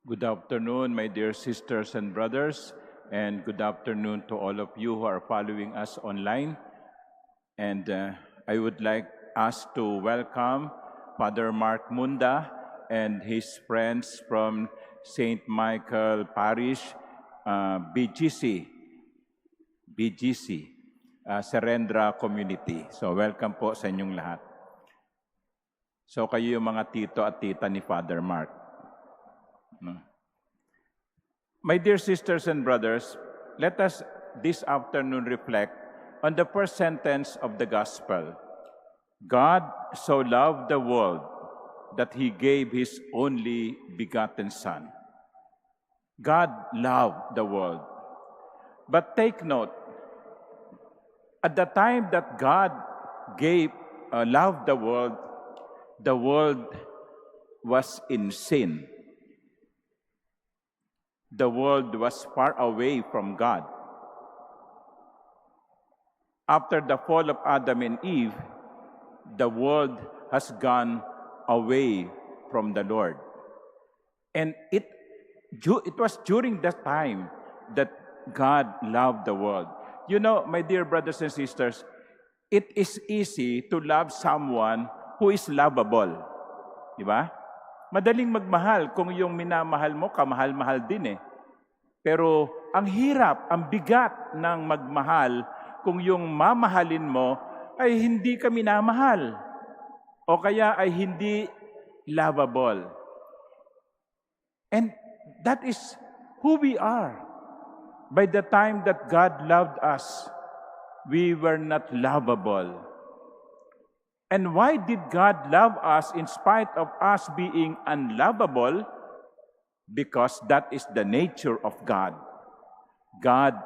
Good afternoon, my dear sisters and brothers, and good afternoon to all of you who are following us online. And I would like us to welcome Father Mark Munda and his friends from St. Michael Parish, BGC, Serendra Community. So welcome po sa inyong lahat. So kayo yung mga tito at tita ni Father Mark. My dear sisters and brothers, let us this afternoon reflect on the first sentence of the Gospel. God so loved the world that He gave His only begotten Son. God loved the world. But take note, at the time that God loved the world was in sin. The world was far away from God. After the fall of Adam and Eve, the world has gone away from the Lord. And it was during that time that God loved the world. You know, my dear brothers and sisters, it is easy to love someone who is lovable. Di ba? Madaling magmahal kung yung minamahal mo, kamahal-mahal din eh. Pero ang hirap, ang bigat ng magmahal kung yung mamahalin mo ay hindi ka minamahal o kaya ay hindi lovable. And that is who we are. By the time that God loved us, we were not lovable. And why did God love us in spite of us being unlovable? Because that is the nature of God. God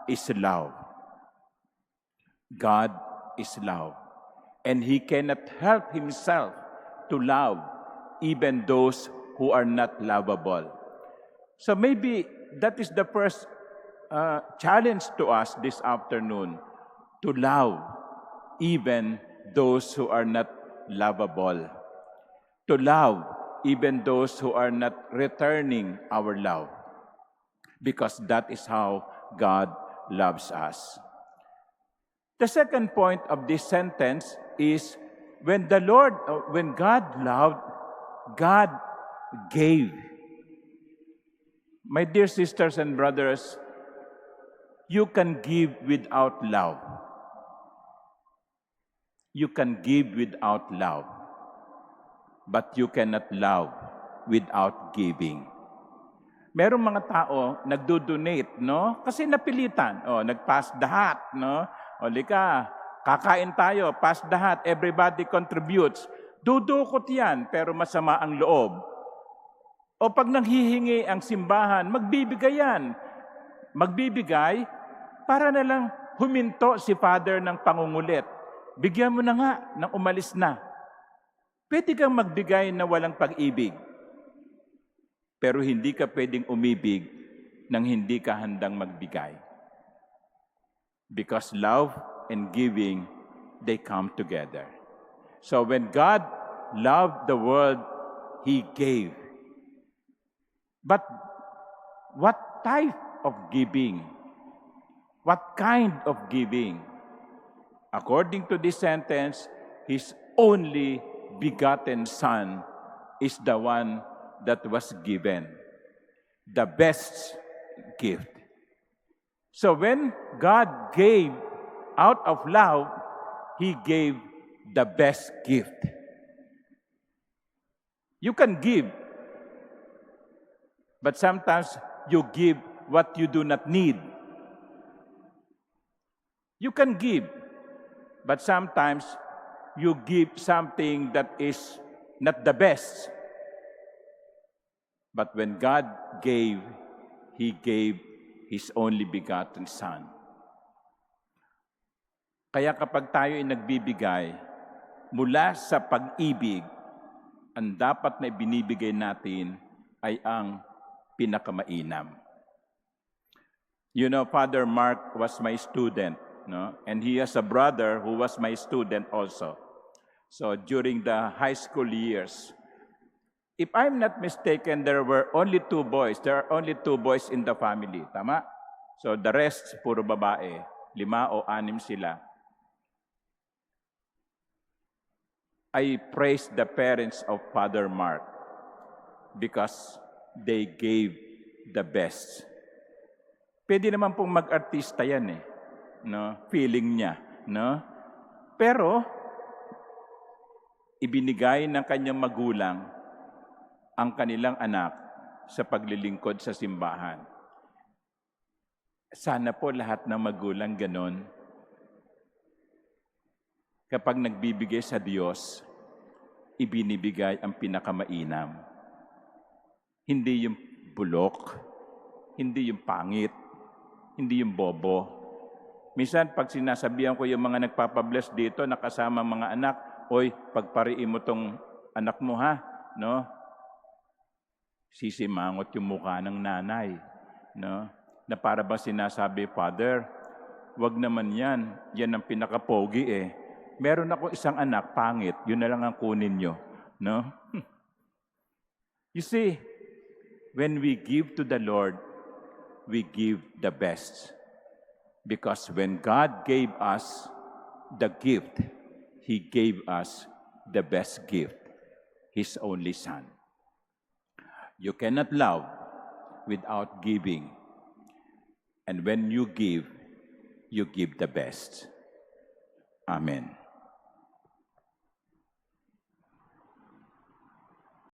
is love. God is love. And He cannot help Himself to love even those who are not lovable. So maybe that is the first challenge to us this afternoon, to love even those who are not lovable. To love even those who are not returning our love. Because that is how God loves us. The second point of this sentence is when God loved, God gave. My dear sisters and brothers, you can give without love. You can give without love, but you cannot love without giving. Merong mga tao nagdo-donate, no? Kasi napilitan. Nag-pass the hat, no? Lika, kakain tayo, pass the hat, everybody contributes. Dudukot yan, pero masama ang loob. O pag nanghihingi ang simbahan, magbibigay yan. Magbibigay para na lang huminto si Father ng pangungulit. Bigyan mo na nga nang umalis na. Pwede kang magbigay na walang pag-ibig. Pero hindi ka pwedeng umibig nang hindi ka handang magbigay. Because love and giving, they come together. So when God loved the world, He gave. But what type of giving? What kind of giving? According to this sentence, His only begotten Son is the one that was given. The best gift. So when God gave out of love, He gave the best gift. You can give, but sometimes you give what you do not need. You can give, but sometimes you give something that is not the best. But when God gave, He gave His only begotten Son. Kaya kapag tayo ay nagbibigay, mula sa pag-ibig, ang dapat na ibinibigay natin ay ang pinakamainam. You know, Father Mark was my student, no? And he has a brother who was my student also. So during the high school years, If I'm not mistaken, there were only 2 boys. There are only 2 boys in the family. Tama? So the rest, puro babae. 5 o 6 sila. I praise the parents of Father Mark because they gave the best. Pwede naman pong mag-artista yan eh. No? Feeling niya. No? Pero, ibinigay ng kanyang magulang ang kanilang anak sa paglilingkod sa simbahan. Sana po lahat ng magulang ganon. Kapag nagbibigay sa Diyos, ibinibigay ang pinakamainam. Hindi yung bulok, hindi yung pangit, hindi yung bobo. Minsan, pag sinasabihan ko yung mga nagpapabless dito, nakasama mga anak, oy, pagpariin mo tong anak mo ha, no? Sisimangot yung mukha ng nanay, no? Na para ba sinasabi, Father, wag naman yan. Yan ang pinakapogi eh. Meron ako isang anak, pangit. Yun na lang ang kunin nyo. No? You see, when we give to the Lord, we give the best. Because when God gave us the gift, He gave us the best gift, His only Son. You cannot love without giving. And when you give the best. Amen.